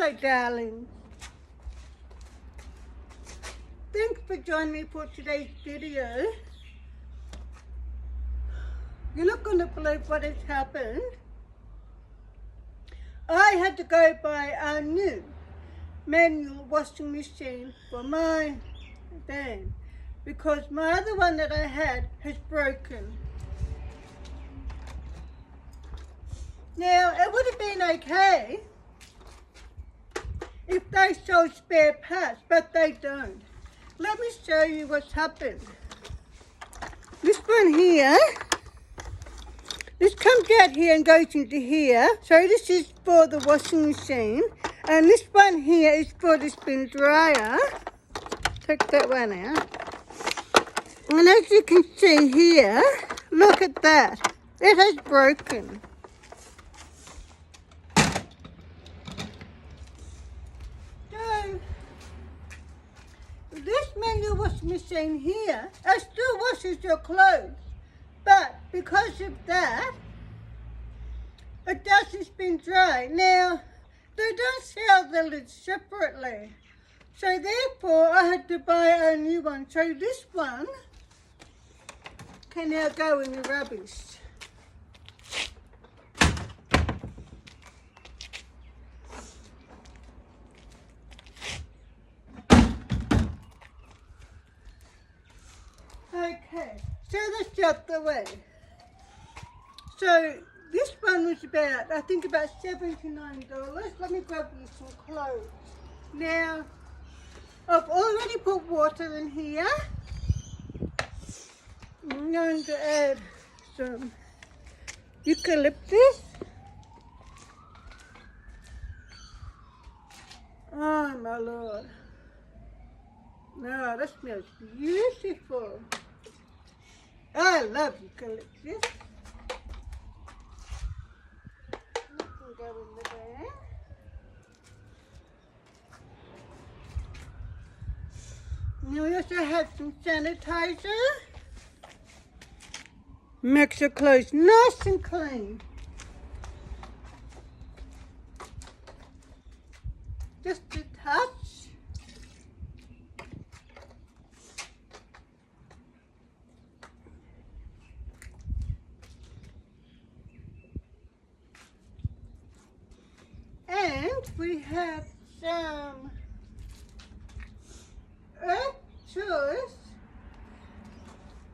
Hello, darling. Thanks for joining me for today's video. You're not going to believe what has happened. I had to go buy a new manual washing machine for my van because my other one that I had has broken. Now, it would have been okay if they sold spare parts, but they don't. Let me show you what's happened. This one here, this comes out here and goes into here. So this is for the washing machine. And this one here is for the spin dryer. Take that one out. And as you can see here, look at that. It has broken. This manual washing machine here, it still washes your clothes, but because of that, it doesn't spin dry. Now, they don't sell the lids separately, so therefore I had to buy a new one. So this one can now go in the rubbish. Okay, so that's out the way. So this one was about, I think about $79. Let me grab you some clothes. Now, I've already put water in here. I'm going to add some eucalyptus. Oh my Lord. No, that smells beautiful. I love eucalyptus. You can go in the van. Now we also have some sanitizer. Makes your clothes nice and clean. Just a touch. And we have some Earth Choice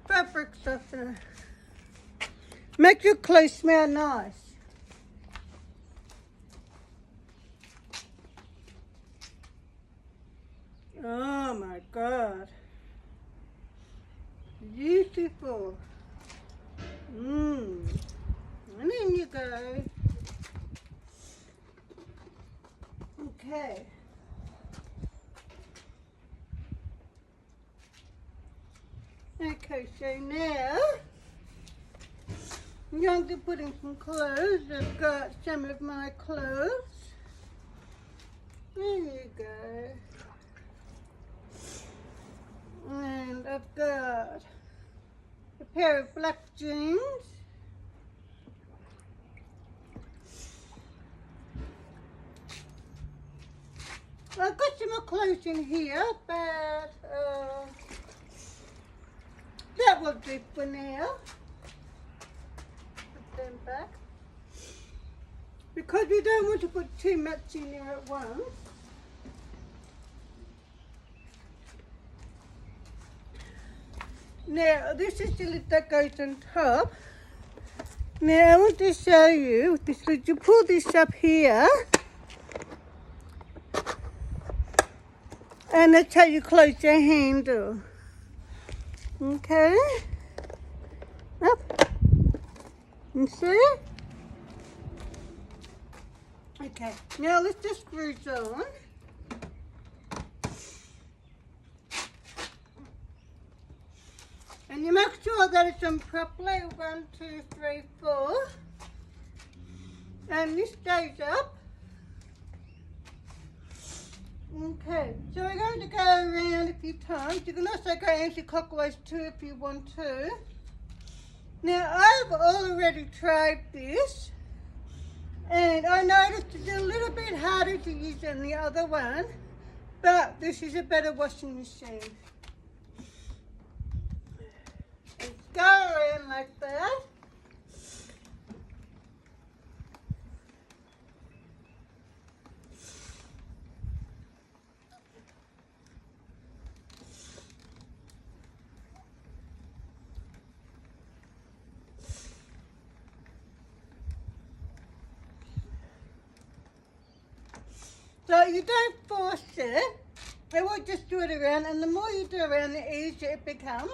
fabric softener. Make your clothes smell nice. Oh my God. Beautiful. And in you go. Okay. Okay, so now I'm going to put in some clothes. I've got some of my clothes. There you go. And I've got a pair of black jeans. I've got some more clothes in here, but that will do for now. Put them back. Because we don't want to put too much in there at once. Now, this is the lid that goes on top. Now, I want to show you this lid. You pull this up here. And that's how you close your handle. Okay? Up. You see? Okay, now let's just screw it on. And you make sure that it's on properly. 1, 2, 3, 4. And this stays up. Okay, so we're going to go around a few times. You can also go anti-clockwise too if you want to. Now, I've already tried this, And I noticed it's a little bit harder to use than the other one, but this is a better washing machine. Let's go around like that. So you don't force it, I will just do it around, and the more you do around, the easier it becomes.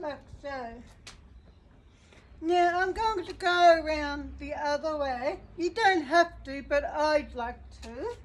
Like so. Now I'm going to go around the other way. You don't have to, but I'd like to.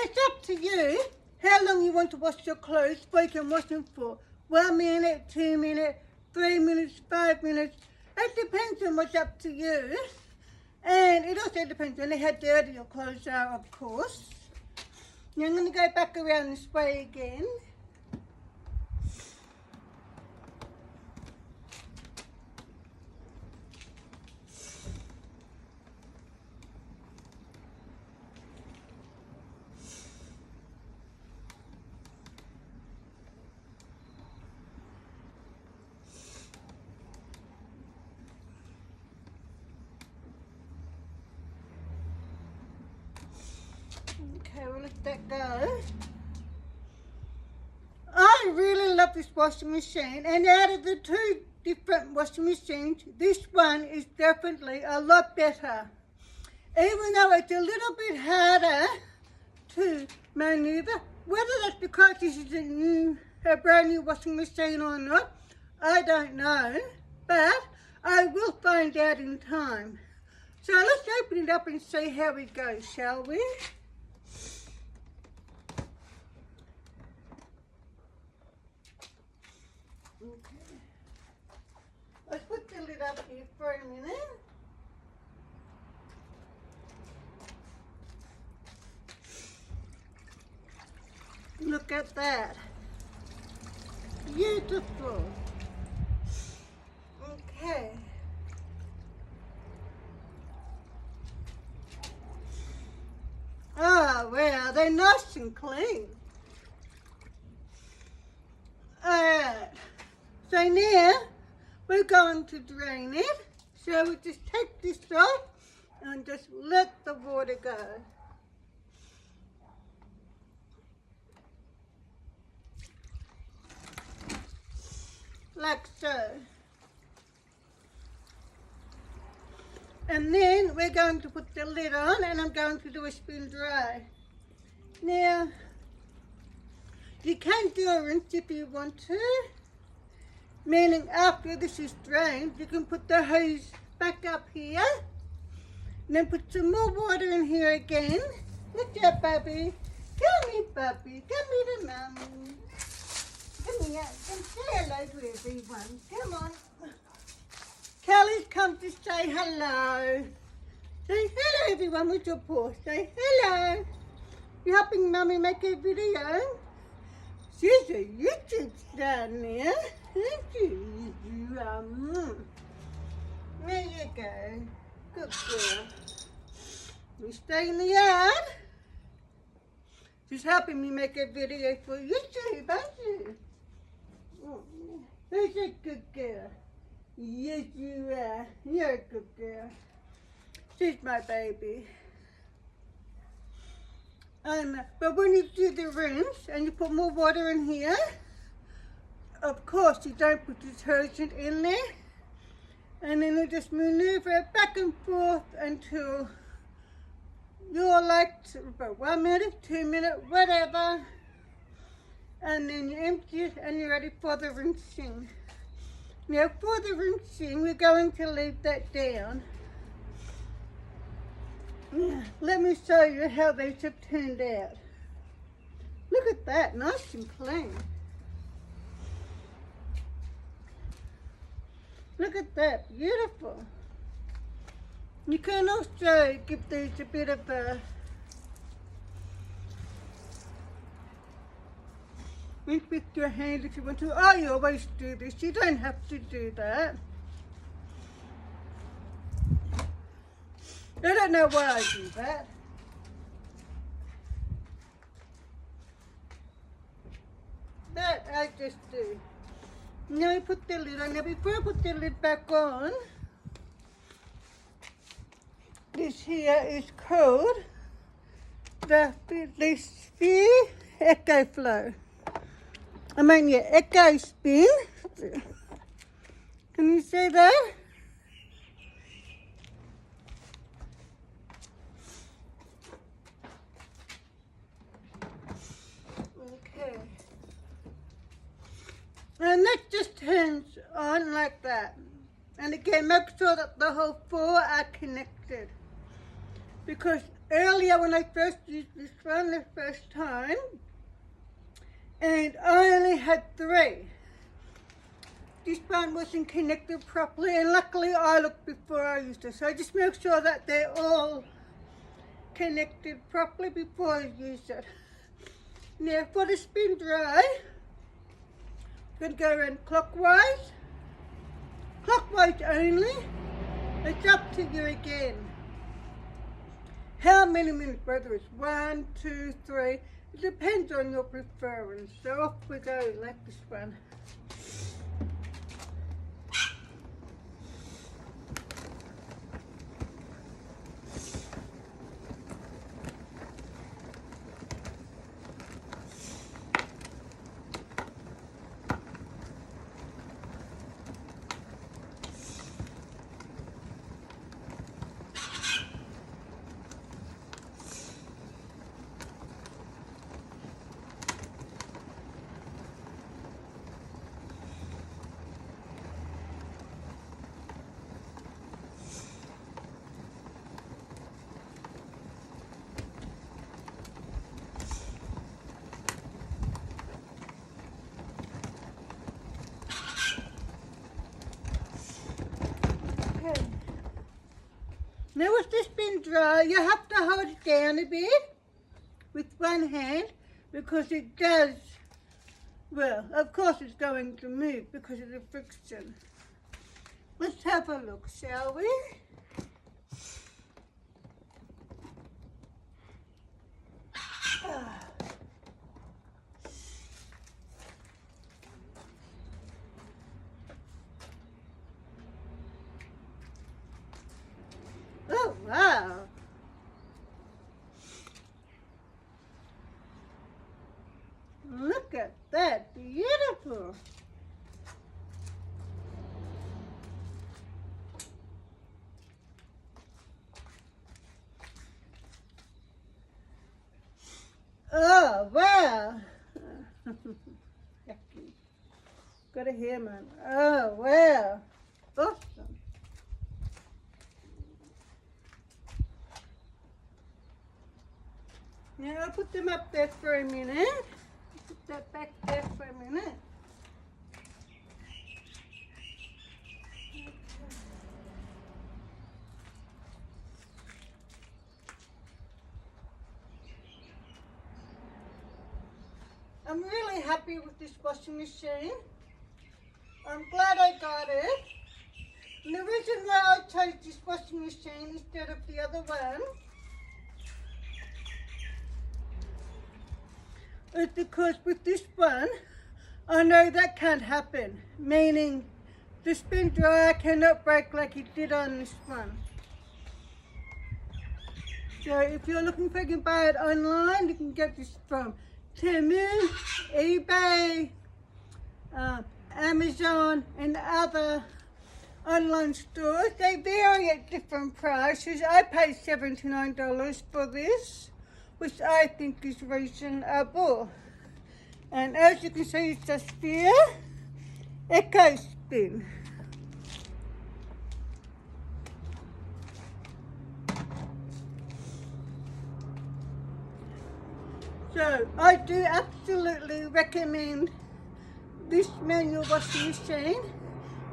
It's up to you how long you want to wash your clothes. You can wash them for 1 minute, 2 minutes, 3 minutes, 5 minutes. It depends on what's up to you. And it also depends on how dirty your clothes are, of course. Now I'm going to go back around this way again. Okay, we'll let that go. I really love this washing machine, and out of the two different washing machines, this one is definitely a lot better. Even though it's a little bit harder to maneuver, whether that's because this is a brand new washing machine or not, I don't know, but I will find out in time. So let's open it up and see how it goes, shall we? Okay. Let's put the lid up here for a minute. Look at that. Beautiful. Okay. Oh, wow, they're nice and clean. Alright. So now we're going to drain it. So we just take this off and just let the water go. Like so. And then we're going to put the lid on, and I'm going to do a spin dry. Now, you can do a rinse if you want to, meaning after this is drained, you can put the hose back up here, and then put some more water in here again. Look at Bubby. Come here, Bubby. Come here to Mommy. Come here. Come say hello to everyone. Come on. Kelly's come to say hello. Say hello, everyone, with your paw. Say hello. You helping Mummy make a video? She's a YouTube star now. Thank you. There you go. Good girl. You stay in the yard. She's helping me make a video for YouTube, aren't you? Who's a good girl? Yes, you are. You're a good girl. She's my baby. But when you do the rinse and you put more water in here, of course you don't put detergent in there. And then you just maneuver it back and forth until you're like about 1 minute, 2 minutes, whatever. And then you empty it and you're ready for the rinsing. Now for the rinsing, we're going to leave that down. Let me show you how they have turned out. Look at that, nice and clean. Look at that, beautiful. You can also give these a bit of a rinse with your hand if you want to. I always do this, you don't have to do that. I don't know why I do that. That I just do. Now I put the lid on. Now before I put the lid back on, this here is called the Sphere Echo Flow. Echo Spin. Can you see that? Okay. And that just turns on like that. And again, make sure that the whole four are connected. Because earlier when I first used this one the first time, and I only had 3. This one wasn't connected properly, and luckily I looked before I used it. So I just make sure that they're all connected properly before I use it. Now for the spin dry, I'm going to go around clockwise. Clockwise only. It's up to you again. How many minutes, whether it's 1, 2, 3, it depends on your preference. So off we go like this one. Now with this spin dry, you have to hold it down a bit with one hand because it does, well, of course it's going to move because of the friction. Let's have a look, shall we? Oh, wow. Look at that, beautiful. Oh, wow. Got a hair, man. Oh, wow. Awesome. Now I'll put them up there for a minute. Put that back there for a minute. I'm really happy with this washing machine. I'm glad I got it. And the reason why I chose this washing machine instead of the other one is because with this one, I know that can't happen. Meaning, the spin dryer cannot break like it did on this one. So if you're looking for, you can buy it online. You can get this from Temu, eBay, Amazon, and other online stores. They vary at different prices. I paid $79 for this, which I think is reasonable. And as you can see, it's a Sphere Echo Spin. So I do absolutely recommend this manual washing machine.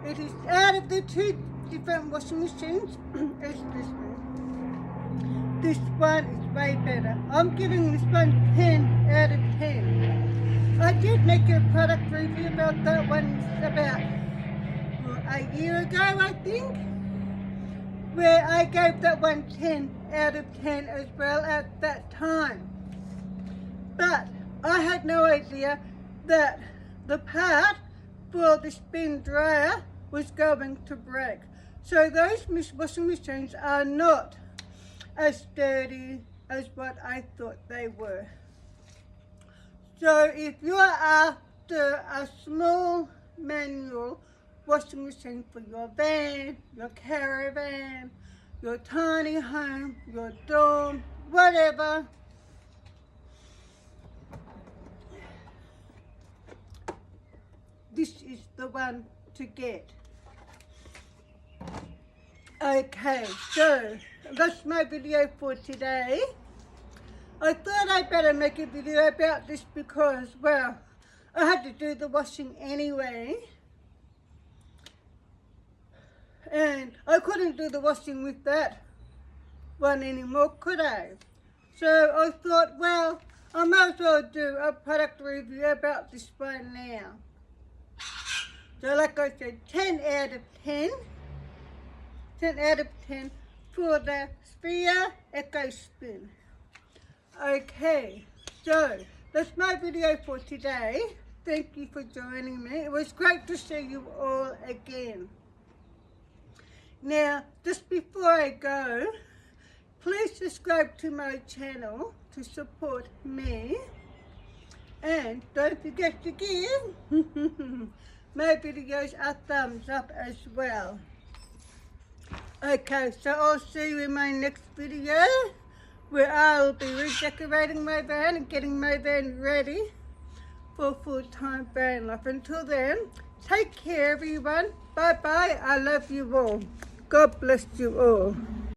It is out of the two different washing machines, it's this one. This one is way better. I'm giving this one 10 out of 10. I did make a product review about that one about a year ago, I think, where I gave that one 10 out of 10 as well at that time. But I had no idea that the part for the spin dryer was going to break. So those washing machines are not as sturdy as what I thought they were. So if you are after a small manual washing machine for your van, your caravan, your tiny home, your dorm, whatever, this is the one to get. Okay, so that's my video for today. I thought I'd better make a video about this because, well, I had to do the washing anyway. And I couldn't do the washing with that one anymore, could I? So I thought, well, I might as well do a product review about this one now. So like I said, 10 out of 10. 10 out of 10 for the Sphere Echo Spin. Okay, so that's my video for today. Thank you for joining me. It was great to see you all again. Now, just before I go, please subscribe to my channel to support me. And don't forget to give my videos a thumbs up as well. Okay, so I'll see you in my next video where I'll be redecorating my van and getting my van ready for full-time van life. Until then, take care everyone. Bye-bye. I love you all. God bless you all.